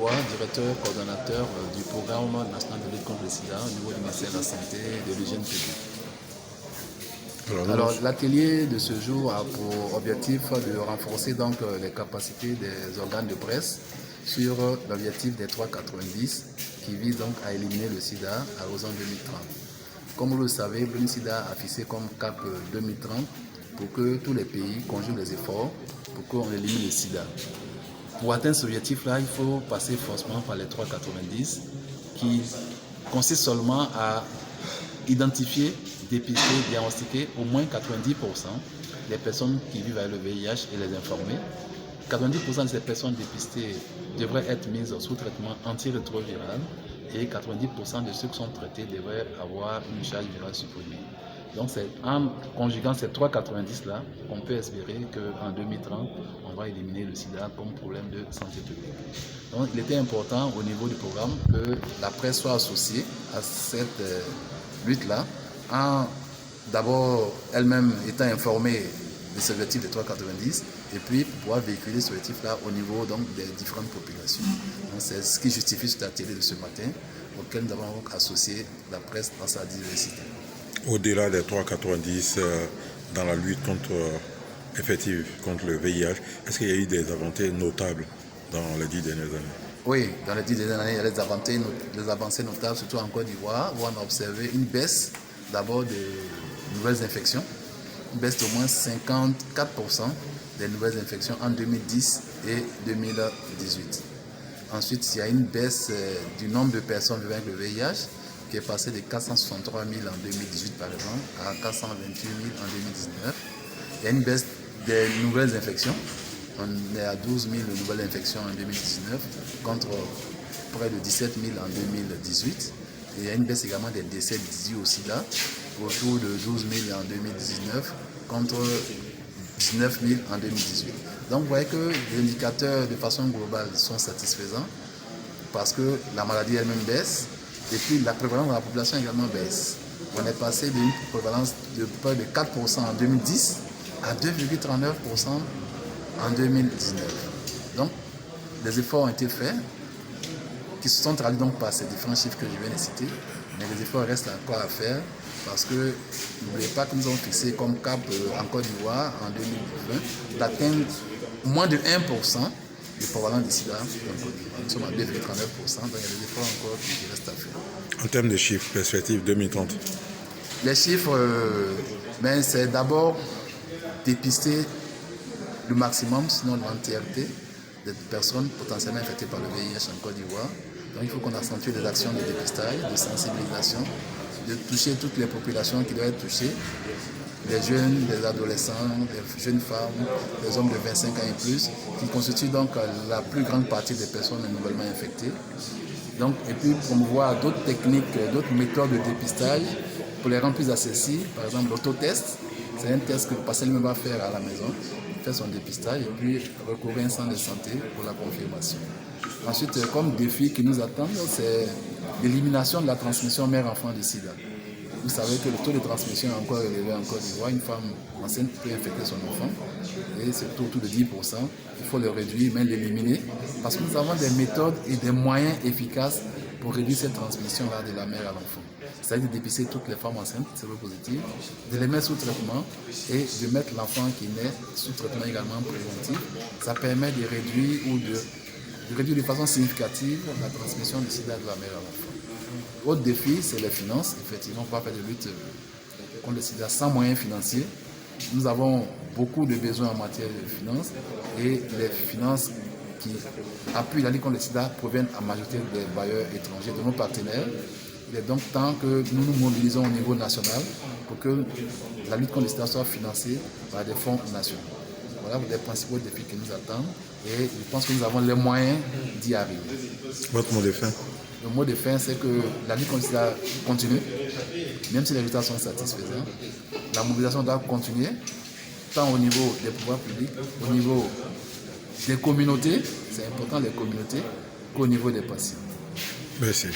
Dubois, directeur coordonnateur du programme national de lutte contre le sida au niveau du ministère de la Santé et de l'hygiène publique. Alors, l'atelier de ce jour a pour objectif de renforcer donc les capacités des organes de presse sur l'objectif des 3,90 qui vise donc à éliminer le sida à l'horizon 2030. Comme vous le savez, l'UNSIDA a fixé comme cap 2030 pour que tous les pays conjuguent les efforts pour qu'on élimine le sida. Pour atteindre cet objectif-là, il faut passer forcément par les 3,90 qui consiste seulement à identifier, dépister, diagnostiquer au moins 90% des personnes qui vivent avec le VIH et les informer. 90% de ces personnes dépistées devraient être mises sous traitement antirétroviral et 90% de ceux qui sont traités devraient avoir une charge virale supprimée. Donc c'est en conjuguant ces 3,90 là qu'on peut espérer qu'en 2030, on va éliminer le sida comme problème de santé publique. Donc il était important au niveau du programme que la presse soit associée à cette lutte-là, en d'abord elle-même étant informée de ces objectifs des 3,90 et puis pouvoir véhiculer ce objectif-là au niveau donc, des différentes populations. C'est ce qui justifie cette atelier de ce matin auquel nous avons associé la presse dans sa diversité. Au-delà des 3,90 dans la lutte effective contre le VIH, est-ce qu'il y a eu des avancées notables dans les 10 dernières années? Oui, dans les 10 dernières années, il y a des avancées notables, surtout en Côte d'Ivoire, où on a observé une baisse d'abord des nouvelles infections, une baisse d'au moins 54% des nouvelles infections en 2010 et 2018. Ensuite, il y a une baisse du nombre de personnes vivant avec le VIH qui est passé de 463 000 en 2018 par exemple à 428 000 en 2019. Il y a une baisse des nouvelles infections. On est à 12 000 nouvelles infections en 2019 contre près de 17 000 en 2018. Et il y a une baisse également des décès dus au sida, autour de 12 000 en 2019 contre 19 000 en 2018. Donc vous voyez que les indicateurs de façon globale sont satisfaisants parce que la maladie elle-même baisse et puis la prévalence de la population également baisse. On est passé d'une prévalence de près de 4% en 2010 à 2,39% en 2019. Donc les efforts ont été faits qui se sont traduits donc par ces différents chiffres que je viens de citer, mais les efforts restent encore à faire parce que n'oubliez pas que nous avons fixé comme cap en Côte d'Ivoire en 2020 d'atteindre moins de 1% du prévalence du sida en Côte d'Ivoire. Nous sommes à 2,39%, donc il y a des efforts encore qui restent à faire. En termes de chiffres, perspective 2030. Les chiffres, c'est d'abord dépister le maximum, sinon l'entièreté des personnes potentiellement infectées par le VIH en Côte d'Ivoire. Donc il faut qu'on accentue les actions de dépistage, de sensibilisation, de toucher toutes les populations qui doivent être touchées, les jeunes, les adolescents, les jeunes femmes, les hommes de 25 ans et plus, qui constituent donc la plus grande partie des personnes nouvellement infectées. Donc, et puis promouvoir d'autres techniques, d'autres méthodes de dépistage pour les rendre plus accessibles. Par exemple, l'autotest, c'est un test que le patient lui va faire à la maison, faire son dépistage et puis recourir à un centre de santé pour la confirmation. Ensuite, comme défi qui nous attend, c'est l'élimination de la transmission mère-enfant du sida. Vous savez que le taux de transmission est encore élevé en Côte d'Ivoire. Une femme enceinte peut infecter son enfant et c'est autour de 10%. Il faut le réduire, mais l'éliminer parce que nous avons des méthodes et des moyens efficaces pour réduire cette transmission-là de la mère à l'enfant. C'est-à-dire de dépister toutes les femmes enceintes séropositives, de les mettre sous traitement et de mettre l'enfant qui naît sous traitement également préventif. Ça permet de réduire de façon significative la transmission du sida de la mère à l'enfant. Autre défi, c'est les finances. Effectivement, on va faire de lutte contre le sida sans moyens financiers. Nous avons beaucoup de besoins en matière de finances et les finances qui appuient la lutte contre le sida proviennent en majorité des bailleurs étrangers, de nos partenaires. Il est donc temps que nous nous mobilisons au niveau national pour que la lutte contre le sida soit financée par des fonds nationaux. Voilà les principaux défis qui nous attendent et je pense que nous avons les moyens d'y arriver. Votre mot de fin? Le mot de fin, c'est que la lutte contre le sida continue, même si les résultats sont satisfaisants. La mobilisation doit continuer, tant au niveau des pouvoirs publics, au niveau des communautés, c'est important les communautés, qu'au niveau des patients. Merci.